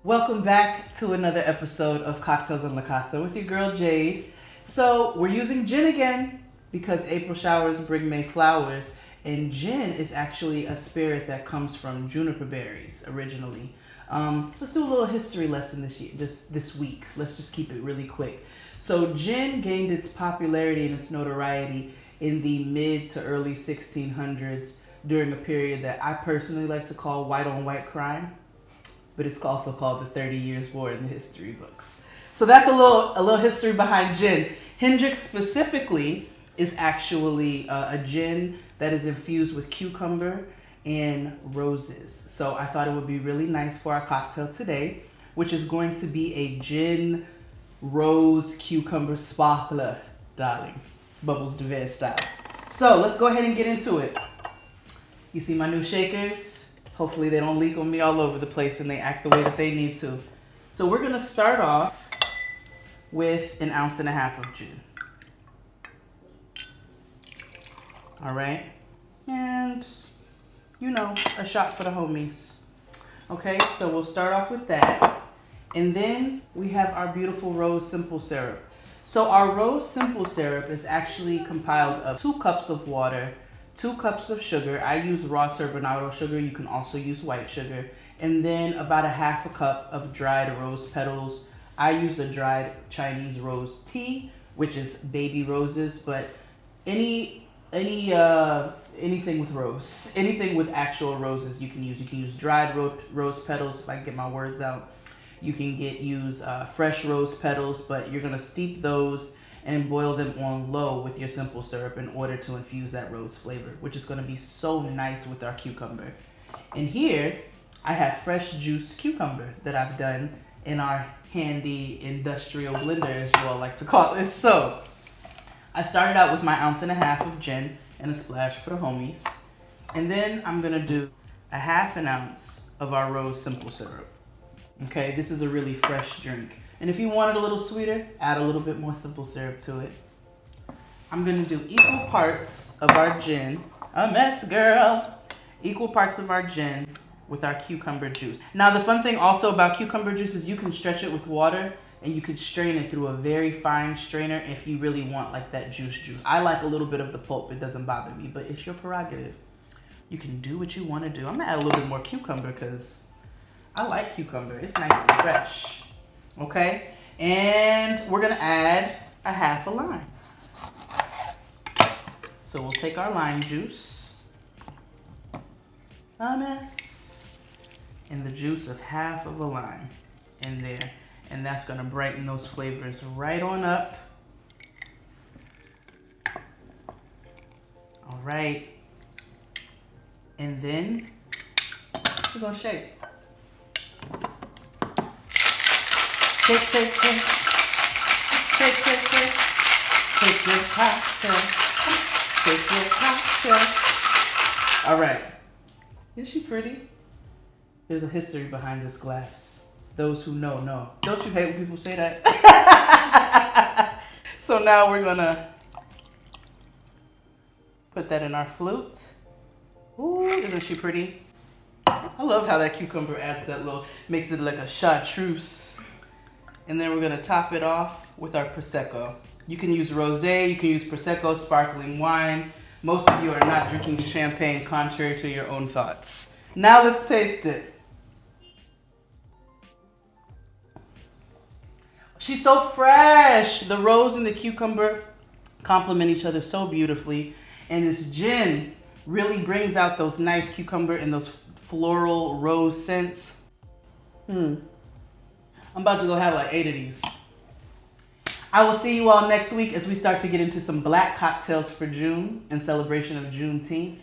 Welcome back to another episode of Cocktails on La Casa with your girl Jade. So we're using gin again because April showers bring May flowers, and gin is actually a spirit that comes from juniper berries originally. Let's do a little history lesson this week. Let's just keep it really quick. So gin gained its popularity and its notoriety in the mid to early 1600s during a period that I personally like to call white on white crime, but it's also called the 30 Years' War in the history books. So that's a little history behind gin. Hendrick's specifically is actually a gin that is infused with cucumber and roses. So I thought it would be really nice for our cocktail today, which is going to be a gin rose cucumber sparkler, darling. Bubbles de Verre style. So let's go ahead and get into it. You see my new shakers? Hopefully they don't leak on me all over the place and they act the way that they need to. So we're gonna start off with 1.5 ounces of gin. All right, and you know, a shot for the homies. Okay, so we'll start off with that. And then we have our beautiful rose simple syrup. So our rose simple syrup is actually compiled of 2 cups of water, 2 cups of sugar. I use raw turbinado sugar. You can also use white sugar. And then about 1/2 cup of dried rose petals. I use a dried Chinese rose tea, which is baby roses, but anything with rose, anything with actual roses you can use. You can use dried rose petals, if I can get my words out. You can use fresh rose petals, but you're gonna steep those and boil them on low with your simple syrup in order to infuse that rose flavor, which is gonna be so nice with our cucumber. And here, I have fresh juiced cucumber that I've done in our handy industrial blender, as you all like to call it. So, I started out with my 1.5 ounces of gin and a splash for the homies. And then I'm gonna do 1/2 ounce of our rose simple syrup. Okay, this is a really fresh drink. And if you want it a little sweeter, add a little bit more simple syrup to it. I'm gonna do equal parts of our gin, a mess girl, equal parts of our gin with our cucumber juice. Now the fun thing also about cucumber juice is you can stretch it with water and you can strain it through a very fine strainer if you really want like that juice. I like a little bit of the pulp, it doesn't bother me, but it's your prerogative. You can do what you wanna do. I'm gonna add a little bit more cucumber because I like cucumber, it's nice and fresh. Okay, and we're gonna add 1/2 lime. So we'll take our lime juice, a mess, and the juice of 1/2 lime in there. And that's gonna brighten those flavors right on up. All right, and then we're gonna shake. Shake, shake, shake. Shake, shake, shake. Shake your cocktail. Shake your cocktail. All right. Isn't she pretty? There's a history behind this glass. Those who know, know. Don't you hate when people say that? So now we're gonna put that in our flute. Ooh, isn't she pretty? I love how that cucumber adds that makes it like a chartreuse. And then we're gonna top it off with our Prosecco. You can use rosé, you can use Prosecco, sparkling wine. Most of you are not drinking champagne contrary to your own thoughts. Now let's taste it. She's so fresh. The rose and the cucumber complement each other so beautifully. And this gin really brings out those nice cucumber and those floral rose scents. I'm about to go have like 8 of these. I will see you all next week as we start to get into some black cocktails for June in celebration of Juneteenth.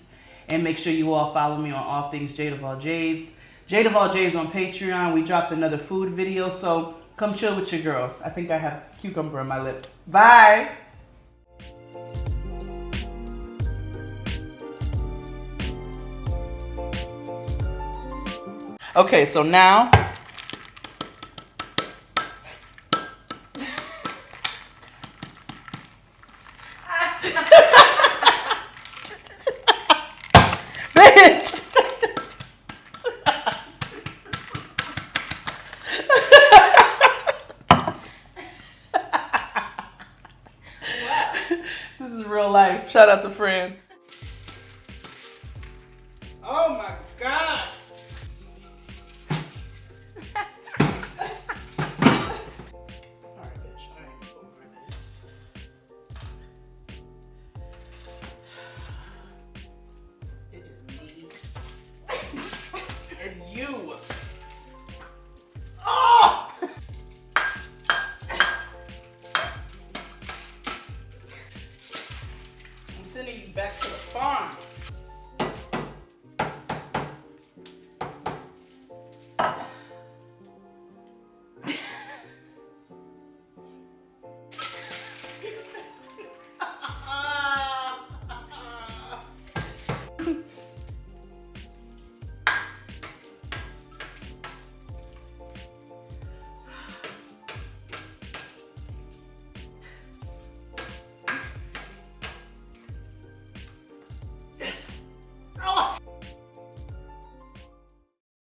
And make sure you all follow me on all things Jade of All Jades. Jade of All Jades on Patreon. We dropped another food video, so come chill with your girl. I think I have cucumber on my lip. Bye. Okay, so now bitch. Shout out to friend.